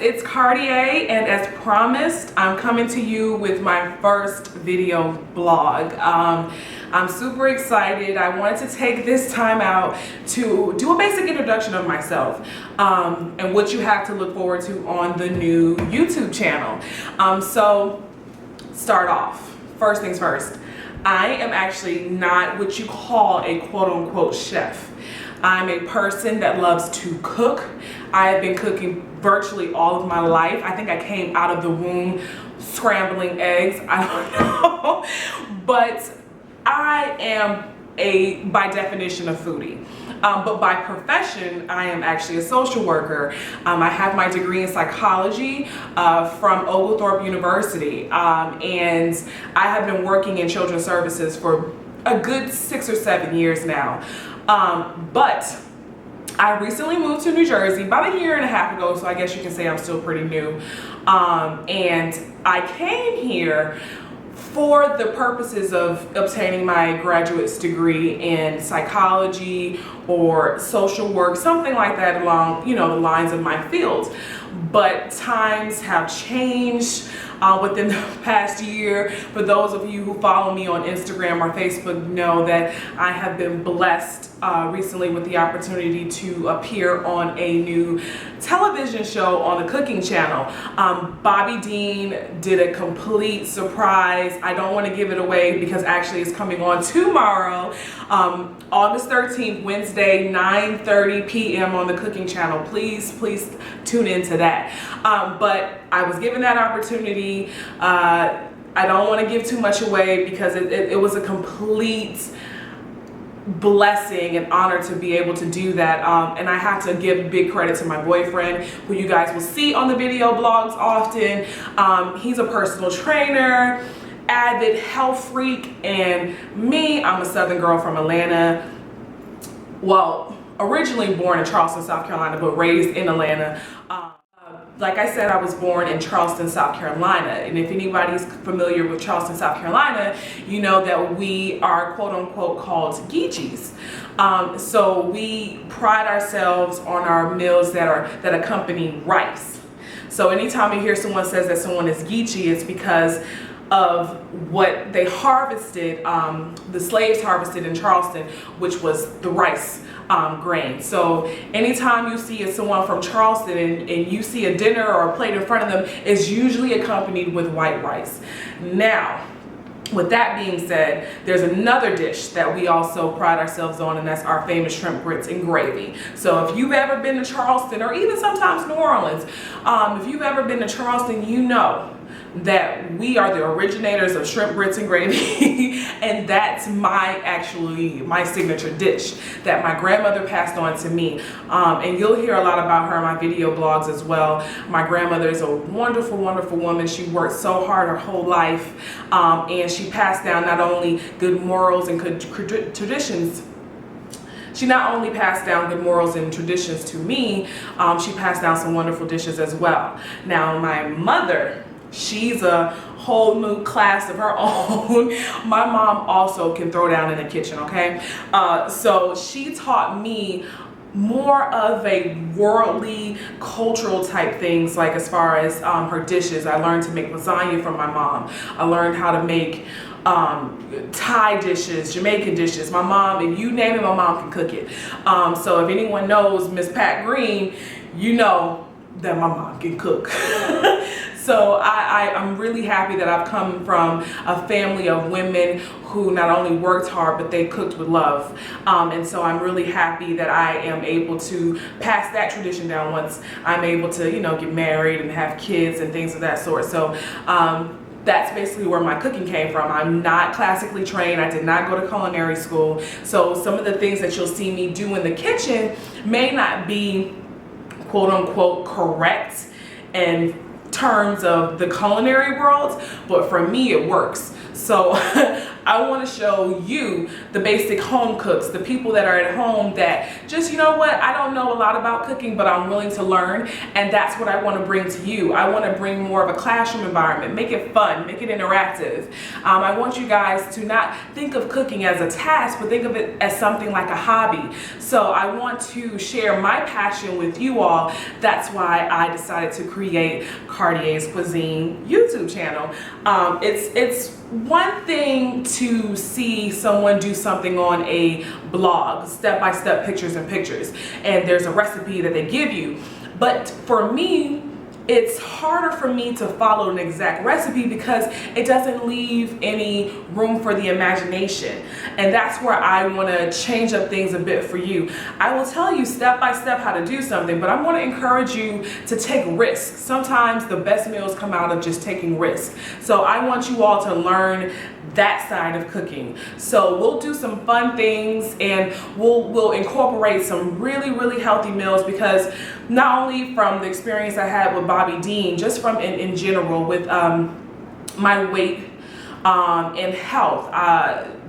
it's Cartier, and as promised, I'm coming to you with my first video blog. I'm super excited. I wanted to take this time out to do a basic introduction of myself and what you have to look forward to on the new YouTube channel. So start off. First things first, I am actually not what you call a quote-unquote chef. I'm a person that loves to cook. I have been cooking virtually all of my life. I think I came out of the womb scrambling eggs. I don't know. But I am by definition, a foodie. But by profession, I am actually a social worker. I have my degree in psychology from Oglethorpe University. And I have been working in children's services for a good 6 or 7 years now. But I recently moved to New Jersey about 1.5 years ago, so I guess you can say I'm still pretty new. And I came here for the purposes of obtaining my graduate's degree in psychology or social work, something like that along, the lines of my field. But times have changed within the past year. For those of you who follow me on Instagram or Facebook know that I have been blessed recently with the opportunity to appear on a new television show on the cooking channel. Bobby Dean did a complete surprise. I don't want to give it away because actually it's coming on tomorrow, August 13th, Wednesday, 9:30 p.m. on the cooking channel. Please tune into that. But I was given that opportunity. I don't want to give too much away because it was a complete blessing and honor to be able to do that. And I have to give big credit to my boyfriend, who you guys will see on the video blogs often. He's a personal trainer, avid health freak, and me, I'm a Southern girl from Atlanta. Well, originally born in Charleston, South Carolina, but raised in Atlanta. Like I said, I was born in Charleston, South Carolina. And if anybody's familiar with Charleston, South Carolina, you know that we are quote unquote called Geechees. So we pride ourselves on our meals that accompany rice. So anytime you hear someone says that someone is Geechee, it's because of what they harvested, the slaves harvested in Charleston, which was the rice grain. So anytime you see someone from Charleston and you see a dinner or a plate in front of them, it's usually accompanied with white rice. Now, with that being said, there's another dish that we also pride ourselves on, and that's our famous shrimp grits and gravy. So if you've ever been to Charleston, or even sometimes New Orleans, if you've ever been to Charleston, you know that we are the originators of shrimp grits and gravy. And that's my signature dish that my grandmother passed on to me. And you'll hear a lot about her in my video blogs as well. My grandmother is a wonderful, wonderful woman. She worked so hard her whole life, and she passed down not only good morals and good traditions. She not only passed down good morals and traditions to me, she passed down some wonderful dishes as well. Now, my mother, she's a whole new class of her own. My mom also can throw down in the kitchen, okay? So she taught me more of a worldly, cultural type things, like as far as her dishes. I learned to make lasagna from my mom. I learned how to make Thai dishes, Jamaican dishes. My mom, if you name it, my mom can cook it. So if anyone knows Miss Pat Green, you know that my mom can cook. So I'm really happy that I've come from a family of women who not only worked hard, but they cooked with love. And so I'm really happy that I am able to pass that tradition down once I'm able to, get married and have kids and things of that sort. So that's basically where my cooking came from. I'm not classically trained. I did not go to culinary school. So some of the things that you'll see me do in the kitchen may not be quote unquote correct in terms of the culinary world, but for me it works. So I want to show you the basic home cooks, the people that are at home that just, you know what, I don't know a lot about cooking, but I'm willing to learn, and that's what I want to bring to you. I want to bring more of a classroom environment, make it fun, make it interactive. I want you guys to not think of cooking as a task, but think of it as something like a hobby. So I want to share my passion with you all. That's why I decided to create Kardea'S Kuisine YouTube channel. It's one thing to see someone do something on a blog, step-by-step pictures and pictures, and there's a recipe that they give you. But for me, it's harder for me to follow an exact recipe because it doesn't leave any room for the imagination. And that's where I want to change up things a bit for you. I will tell you step by step how to do something, but I want to encourage you to take risks. Sometimes the best meals come out of just taking risks. So I want you all to learn that side of cooking. So we'll do some fun things, and we'll incorporate some really healthy meals, because not only from the experience I had with Bobby Dean, just from in general with my weight and health,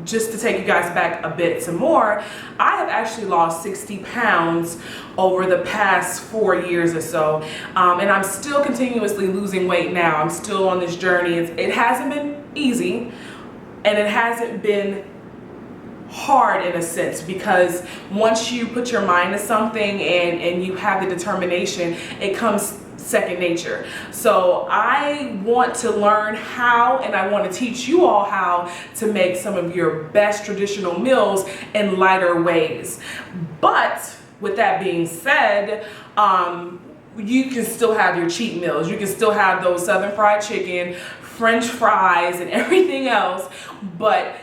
just to take you guys back a bit some more, I have actually lost 60 pounds over the past 4 years or so, and I'm still continuously losing weight now. I'm still on this journey. It hasn't been easy, and it hasn't been hard in a sense, because once you put your mind to something and you have the determination, it comes second nature. So I want to learn how, and I want to teach you all how to make some of your best traditional meals in lighter ways. But with that being said, you can still have your cheat meals. You can still have those Southern fried chicken, French fries, and everything else, but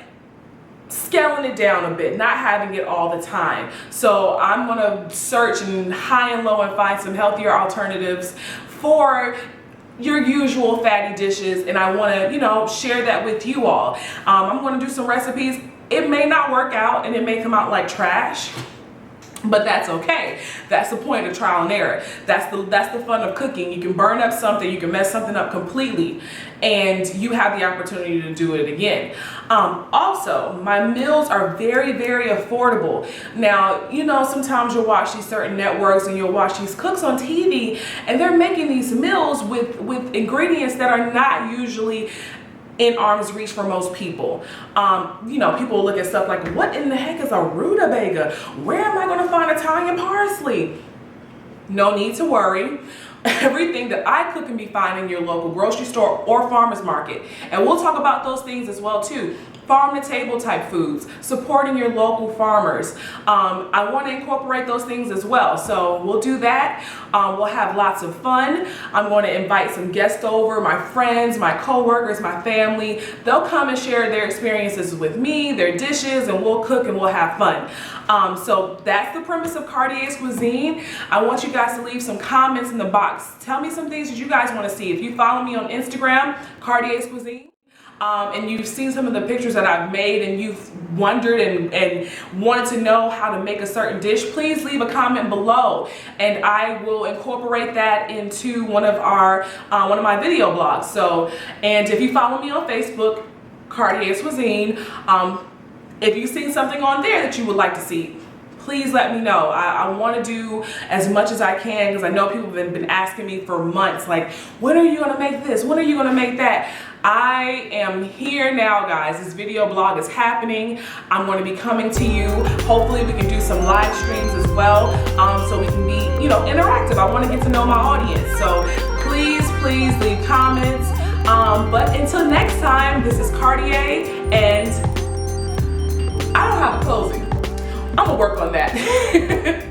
scaling it down a bit, not having it all the time. So I'm going to search and high and low and find some healthier alternatives for your usual fatty dishes, and I want to, you know, share that with you all. I'm going to do some recipes. It may not work out, and it may come out like trash, but that's okay. That's the point of trial and error. That's the fun of cooking. You can burn up something, you can mess something up completely, and you have the opportunity to do it again. Also, my meals are very affordable. Now, you know, sometimes you'll watch these certain networks and you'll watch these cooks on TV, and they're making these meals with ingredients that are not usually in arm's reach for most people. You know, people look at stuff like, what in the heck is a rutabaga? Where am I going to find Italian parsley? No need to worry. Everything that I cook can be found in your local grocery store or farmer's market. And we'll talk about those things as well too. Farm to table type foods, supporting your local farmers. I want to incorporate those things as well. So we'll do that. We'll have lots of fun. I'm going to invite some guests over, my friends, my co-workers, my family. They'll come and share their experiences with me, their dishes, and we'll cook and we'll have fun. So that's the premise of Kardea'S Kuisine. I want you guys to leave some comments in the box. Tell me some things that you guys want to see. If you follow me on Instagram, Kardea'S Kuisine, and you've seen some of the pictures that I've made, and you've wondered and wanted to know how to make a certain dish, please leave a comment below, and I will incorporate that into one of my video blogs. So, and if you follow me on Facebook, Kardea'S Kuisine, if you've seen something on there that you would like to see, please let me know. I want to do as much as I can, because I know people have been asking me for months, like, when are you going to make this? When are you going to make that? I am here now, guys. This video blog is happening. I'm going to be coming to you. Hopefully we can do some live streams as well, so we can be, you know, interactive. I want to get to know my audience. So please leave comments. But until next time, this is Karde'a, and I don't have a closing. I'm gonna work on that.